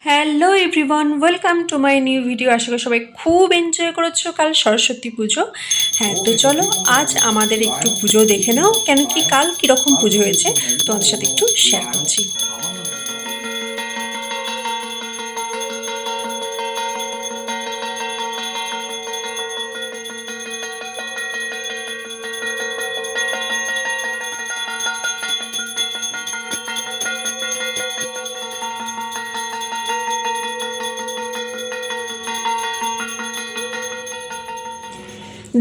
Hello everyone, welcome to my new video. আশা করি সবাই খুব এনজয় করেছো। কাল সরস্বতী পুজো। হ্যাঁ, তো চলো আজ আমাদের একটু পুজো দেখে নাও, কেন কি কাল কীরকম পুজো হয়েছে তোমাদের সাথে একটু শেয়ার করছি।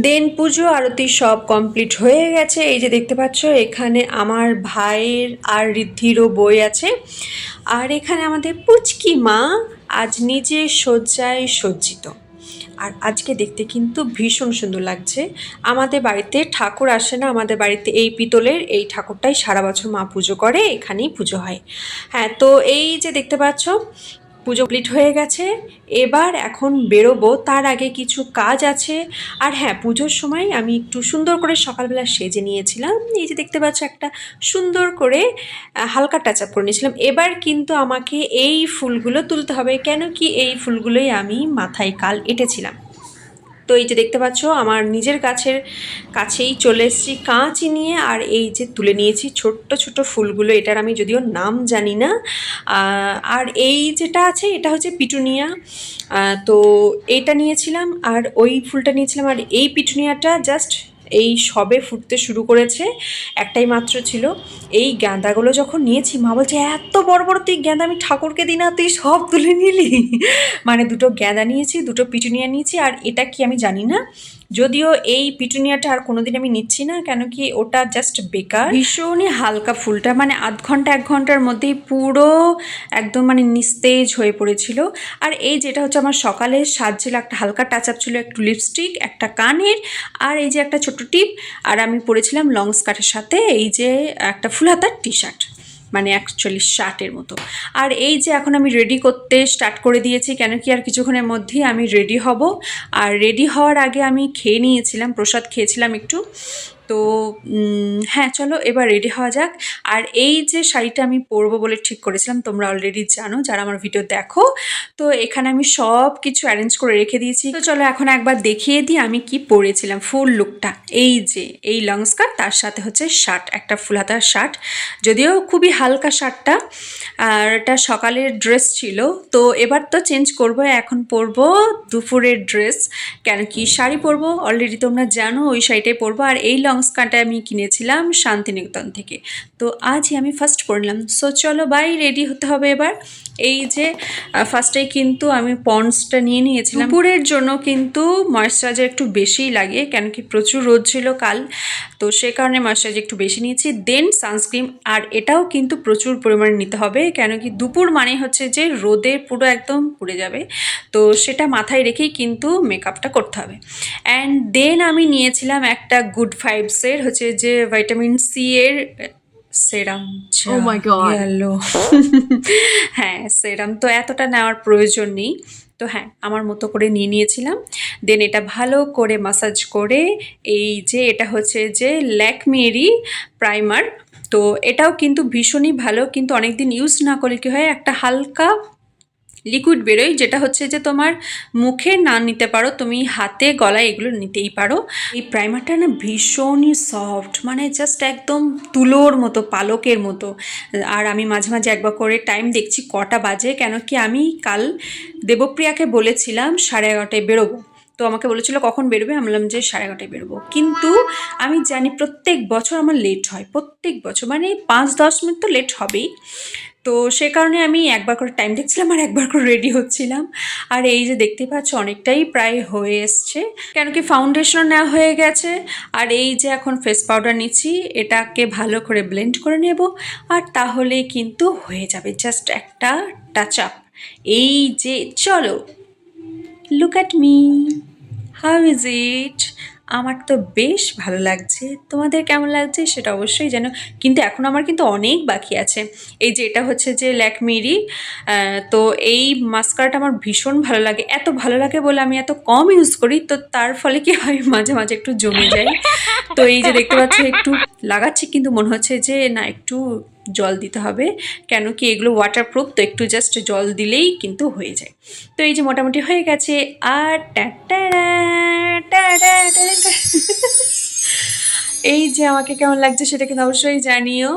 দেন পুজো আরতি সব কমপ্লিট হয়ে গেছে। এই যে দেখতে পাচ্ছ, এখানে আমার ভাইয়ের আর ঋদ্ধিরও বই আছে। আর এখানে আমাদের পুচকি মা আজ নিজে শয্যায় সজ্জিত। আর আজকে দেখতে কিন্তু ভীষণ সুন্দর লাগছে। আমাদের বাড়িতে ঠাকুর আসে না, আমাদের বাড়িতে এই পিতলের এই ঠাকুরটাই সারা বছর মা পুজো করে, এখানেই পুজো হয়। হ্যাঁ, তো এই যে দেখতে পাচ্ছ পুজো কমপ্লিট হয়ে গেছে। এবার এখন বেরোবো, তার আগে কিছু কাজ আছে। আর হ্যাঁ, পুজোর সময় আমি একটু সুন্দর করে সকালবেলা সেজে নিয়েছিলাম। এই যে দেখতে পাচ্ছ, একটা সুন্দর করে হালকা টাচ আপ করে নিয়েছিলাম। এবার কিন্তু আমাকে এই ফুলগুলো তুলতে হবে, কেন কি এই ফুলগুলোই আমি মাথায় কাল এঁটেছিলাম। তো এই যে দেখতে পাচ্ছ, আমার নিজের কাছেই চলে এসেছি কাঁচি নিয়ে। আর এই যে তুলে নিয়েছি ছোট্ট ছোট ফুলগুলো, এটার আমি যদিও নাম জানি না। আর এই যেটা আছে এটা হচ্ছে পিটুনিয়া। তো এইটা নিয়েছিলাম, আর ওই ফুলটা নিয়েছিলাম। আর এই পিটুনিয়াটা জাস্ট এই সবে ফুটতে শুরু করেছে, একটাই মাত্র ছিল। এই গাঁদাগুলো যখন নিয়েছি, মা বলছে এত বড় বড় তুই গাঁদা আমি ঠাকুরকে দিই না, তুই সব তুলে নিলি। মানে দুটো গাঁদা নিয়েছি, দুটো পিটুনিয়া নিয়েছি। আর এটা কি আমি জানি না, যদিও এই পিটুনিয়াটা আর কোনোদিন আমি নিচ্ছি না, কেন কি ওটা জাস্ট বেকার। ভীষণই হালকা ফুলটা, মানে আধ ঘন্টা এক ঘন্টার মধ্যেই পুরো একদম মানে নিস্তেজ হয়ে পড়েছিল। আর এই যেটা হচ্ছে আমার সকালে সাজছিল, একটা হালকা টাচ আপ ছিল, একটু লিপস্টিক, একটা কানের, আর এই যে একটা ছোট টিপ। আর আমি পরেছিলাম লং স্কার্টের সাথে এই যে একটা ফুল হাতার টি শার্ট, মানে অ্যাকচুয়ালি শার্টের মতো। আর এই যে এখন আমি রেডি করতে স্টার্ট করে দিয়েছি, কেন কি আর কিছুক্ষণের মধ্যেই আমি রেডি হব। আর রেডি হওয়ার আগে আমি খেয়ে নিয়েছিলাম, প্রসাদ খেয়েছিলাম একটু। তো হ্যাঁ, চলো এবার রেডি হওয়া যাক। আর এই যে শাড়িটা আমি পরবো বলে ঠিক করেছিলাম, তোমরা অলরেডি জানো যারা আমার ভিডিও দেখো। তো এখানে আমি সব কিছু অ্যারেঞ্জ করে রেখে দিয়েছি। তো চলো এখন একবার দেখিয়ে দিই আমি কি পরেছিলাম ফুল লুকটা। এই যে এই লং স্কার্ট, তার সাথে হচ্ছে শার্ট, একটা ফুল হাতার শার্ট, যদিও খুবই হালকা শার্টটা। আর এটা সকালের ড্রেস ছিল। তো এবার তো চেঞ্জ করবো, এখন পরবো দুপুরের ড্রেস। কেন কি শাড়ি পরবো অলরেডি তোমরা জানো, ওই শাড়িটাই পরবো। আর এই লং স্কার্টটা আমি কিনেছিলাম শান্তিনিকেতন থেকে। তো আজই আমি ফার্স্ট পরলাম। সো চলো বাই, রেডি হতে হবে এবার। এই যে ফার্স্টেই কিন্তু আমি পন্ডসটা নিয়ে নিয়েছিলাম। দুপুরের জন্য কিন্তু ময়েশ্চারাইজার একটু বেশিই লাগে, কেন কি প্রচুর রোদ ছিল কাল, তো সে কারণে ময়েশ্চারাইজার একটু বেশি নিয়েছি। দেন সানস্ক্রিন, আর এটাও কিন্তু প্রচুর পরিমাণে নিতে হবে, কেন কি দুপুর মানে হচ্ছে যে রোদে পুরো একদম পুড়ে যাবে। তো সেটা মাথায় রেখেই কিন্তু মেকআপটা করতে হবে। অ্যান্ড দেন আমি নিয়েছিলাম একটা গুড ভাইবসের হচ্ছে যে ভিটামিন সি এর সেরাম। Oh my God. হ্যালো। হ্যাঁ, সেরাম তো এতটা নেওয়ার প্রয়োজন নেই। তো হ্যাঁ, আমার মতো করে নিয়ে নিয়েছিলাম। দেন এটা ভালো করে মাসাজ করে, এই যে এটা হচ্ছে যে ল্যাকমেরই প্রাইমার। তো এটাও কিন্তু ভীষণই ভালো, কিন্তু অনেক দিন ইউজ না করলে কী হয়, একটা হালকা লিকুইড বেরোয়, যেটা হচ্ছে যে তোমার মুখে না নিতে পারো, তুমি হাতে গলায় এগুলো নিতেই পারো। এই প্রাইমারটা না ভীষণই সফট, মানে জাস্ট একদম তুলোর মতো, পালকের মতো। আর আমি মাঝে মাঝে একবার করে টাইম দেখছি কটা বাজে, কেন কি আমি কাল দেবপ্রিয়াকে বলেছিলাম 11:30টায় বেরোবো। তো আমাকে বলেছিল কখন বেরোবে, আমি বললাম যে 11:30টায় বেরোবো। কিন্তু আমি জানি প্রত্যেক বছর আমার লেট হয়, প্রত্যেক বছর মানে 5-10 মিনিট তো লেট হবেই। তো সে কারণে আমি একবার করে টাইম দেখছিলাম আর একবার করে রেডি হচ্ছিলাম। আর এই যে দেখতে পাচ্ছ অনেকটাই প্রায় হয়ে এসছে, কেন কি ফাউন্ডেশন নেওয়া হয়ে গেছে। আর এই যে এখন ফেস পাউডার নিচ্ছি, এটাকে ভালো করে ব্লেন্ড করে নেব, আর তাহলেই কিন্তু হয়ে যাবে জাস্ট একটা টাচ আপ। এই যে চলো, look at me, how is it. আমার তো বেশ ভালো লাগছে, তোমাদের কেমন লাগছে সেটা অবশ্যই জানো। কিন্তু এখন আমার কিন্তু অনেক বাকি আছে। এই যে এটা হচ্ছে যে ল্যাকমেরি। তো এই মাস্কারাটা আমার ভীষণ ভালো লাগে, এত ভালো লাগে বলে আমি এত কম ইউজ করি, তো তার ফলে কি হয় মাঝে মাঝে একটু জমে যায়। তো এই যে দেখতে পাচ্ছ একটু লাগাচ্ছি, কিন্তু মনে হচ্ছে যে না, একটু জল দিতে হবে, কেন কি এগুলো ওয়াটারপ্রুফ, তো একটু জাস্ট জল দিলেই কিন্তু হয়ে যায়। তো এই যে মোটামুটি হয়ে গেছে। আর এই যে আমাকে কেমন লাগছে সেটা কিন্তু অবশ্যই জানিও।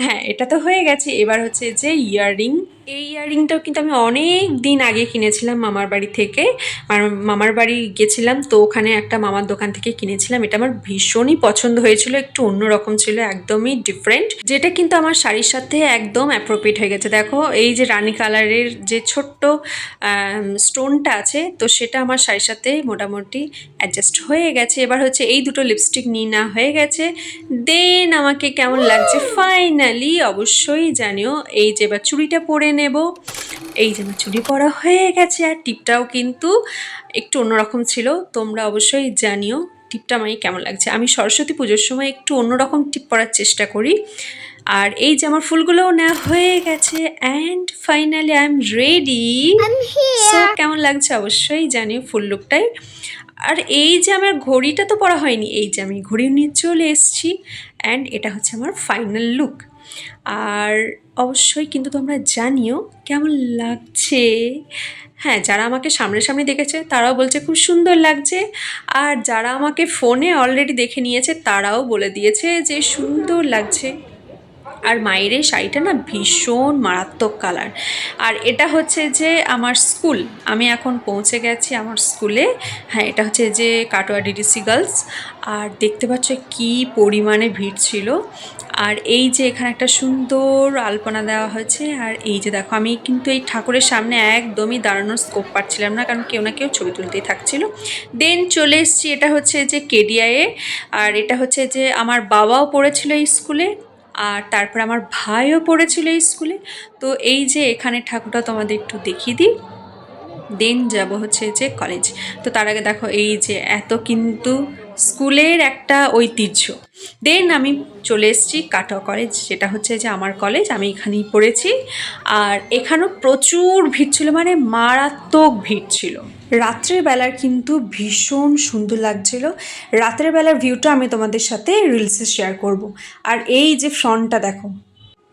হ্যাঁ, এটা তো হয়ে গেছে। এবার হচ্ছে যে ইয়াররিং, এই ইয়াররিংটাও কিন্তু আমি অনেক দিন আগে কিনেছিলাম মামার বাড়ি থেকে। আর মামার বাড়ি গেছিলাম, তো ওখানে একটা মামার দোকান থেকে কিনেছিলাম। এটা আমার ভীষণই পছন্দ হয়েছিল, একটু অন্যরকম ছিল, একদমই ডিফারেন্ট, যেটা কিন্তু আমার শাড়ির সাথে একদম অ্যাপ্রোপ্রিয়েট হয়ে গেছে। দেখো এই যে রানী কালারের যে ছোট্ট স্টোনটা আছে, তো সেটা আমার শাড়ির সাথে মোটামুটি অ্যাডজাস্ট হয়ে গেছে। এবার হচ্ছে এই দুটো লিপস্টিক নিয়ে না হয়ে গেছে। দেন আমাকে কেমন লাগছে ফাইনালি অবশ্যই জানিও। এই যে এবার চুড়িটা পরে নেব। এই যে আমার চুড়ি পরা হয়ে গেছে, আর টিপটাও কিন্তু একটু অন্যরকম ছিল, তোমরা অবশ্যই জানিও টিপটা আমাকে কেমন লাগছে। আমি সরস্বতী পুজোর সময় একটু অন্যরকম টিপ পরার চেষ্টা করি। আর এই যে আমার ফুলগুলোও নেওয়া হয়ে গেছে, and finally I am ready. So কেমন লাগছে অবশ্যই জানিও ফুল লুকটাই। আর এই যে আমার ঘড়িটা তো পরা হয়নি, এই যে আমি ঘড়ি নিয়ে চলে এসেছি, অ্যান্ড এটা হচ্ছে আমার ফাইনাল লুক। আর অবশ্যই কিন্তু তোমরা জানিও কেমন লাগছে। হ্যাঁ, যারা আমাকে সামনাসামনি দেখেছে তারাও বলছে খুব সুন্দর লাগছে, আর যারা আমাকে ফোনে অলরেডি দেখে নিয়েছে তারাও বলে দিয়েছে যে সুন্দর লাগছে। আর মায়ের এই শাড়িটা না ভীষণ মারাত্মক কালার। আর এটা হচ্ছে যে আমার স্কুল, আমি এখন পৌঁছে গেছি আমার স্কুলে। হ্যাঁ, এটা হচ্ছে যে কাটোয়া ডিডিসি গার্লস। আর দেখতে পাচ্ছ কি পরিমাণে ভিড় ছিল। আর এই যে এখানে একটা সুন্দর আলপনা দেওয়া হয়েছে। আর এই যে দেখো, আমি কিন্তু এই ঠাকুরের সামনে একদমই দাঁড়ানোর স্কোপ পাচ্ছিলাম না, কারণ কেউ না কেউ ছবি তুলতেই থাকছিল। দেন চলে এসেছি, এটা হচ্ছে যে কেডিআইয়ে। আর এটা হচ্ছে যে আমার বাবাও পড়েছিল এই স্কুলে, আর তারপর আমার ভাইও পড়েছিল এই স্কুলে। তো এই যে এখানে ঠাকুরটা তোমাদের একটু দেখিয়ে দিই। দেন যাব হচ্ছে যে কলেজ। তো তার আগে দেখো এই যে এত কিন্তু স্কুলের একটা ঐতিহ্য। দেন আমি চলে এসেছি কাটোয়া কলেজ, যেটা হচ্ছে যে আমার কলেজ, আমি এখানেই পড়েছি। আর এখানেও প্রচুর ভিড় ছিল, মানে মারাত্মক ভিড় ছিল। রাত্রের বেলার কিন্তু ভীষণ সুন্দর লাগছিল। রাতের বেলার ভিউটা আমি তোমাদের সাথে রিলসে শেয়ার করব। আর এই যে ফ্রন্টটা দেখো,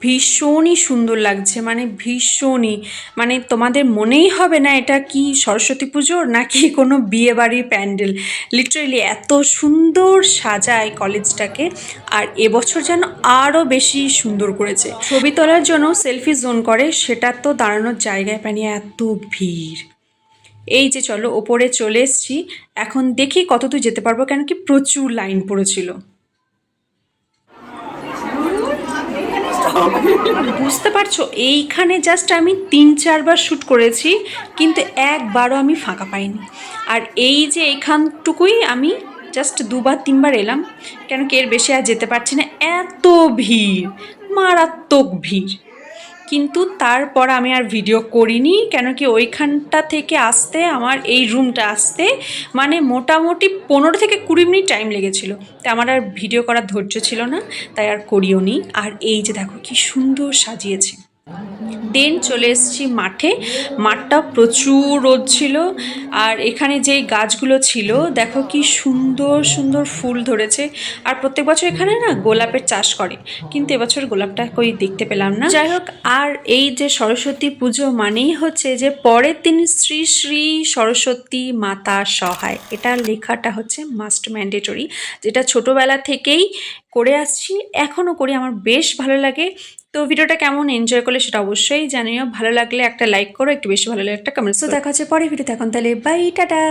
ভীষণই সুন্দর লাগছে, মানে ভীষণই, মানে তোমাদের মনেই হবে না এটা কি সরস্বতী পুজোর নাকি কোনো বিয়ে বাড়ির প্যান্ডেল। লিটারেলি এত সুন্দর সাজায় কলেজটাকে। আর এবছর যেন আরও বেশি সুন্দর করেছে। ছবি তোলার জন্য সেলফি জোন করে, সেটা তো দাঁড়ানোর জায়গায় পায়নি, এত ভিড়। এই যে চলো ওপরে চলে এসছি, এখন দেখি কতদূর যেতে পারবো, কেন কি প্রচুর লাইন পড়েছিল। বুঝতে পারছো, এইখানে জাস্ট আমি 3-4বার শ্যুট করেছি, কিন্তু একবারও আমি ফাঁকা পাইনি। আর এই যে এইখানটুকুই আমি জাস্ট 2-3বার এলাম, কেন কি এর বেশি আর যেতে পারছি না, এত ভিড়, মারাত্মক ভিড়। কিন্তু তারপর আমি আর ভিডিও করিনি, কেন কি ওইখানটা থেকে আসতে আমার এই রুমটা আসতে মানে মোটামুটি 15 থেকে 20 মিনিট টাইম লেগেছিল। তাই আমার আর ভিডিও করার ধৈর্য ছিল না, তাই আর করিও নি। আর এই যে দেখো কি সুন্দর সাজিয়েছে। দেন চলে এসেছি মাঠে। মাঠটা প্রচুর রোদ ছিল, আর এখানে যেই গাছগুলো ছিল দেখো কি সুন্দর সুন্দর ফুল ধরেছে। আর প্রত্যেক বছর এখানে না গোলাপের চাষ করে, কিন্তু এবছর গোলাপটা কই দেখতে পেলাম না। যাই হোক, আর এই যে সরস্বতী পুজো মানেই হচ্ছে যে পরের দিন শ্রী শ্রী সরস্বতী মাতা সহায়, এটা লেখাটা হচ্ছে মাস্ট ম্যান্ডেটরি, যেটা ছোটোবেলা থেকেই করে আসছি, এখনও করি, আমার বেশ ভালো লাগে। তো ভিডিওটা কেমন এনজয় করলে সেটা অবশ্যই জানিও। ভালো লাগলে একটা লাইক করো, একটু বেশি ভালো লাগলে একটা কমেন্টস। তো দেখা হচ্ছে পরে ভিডিওতে, এখন তাহলে বাই, টাটা।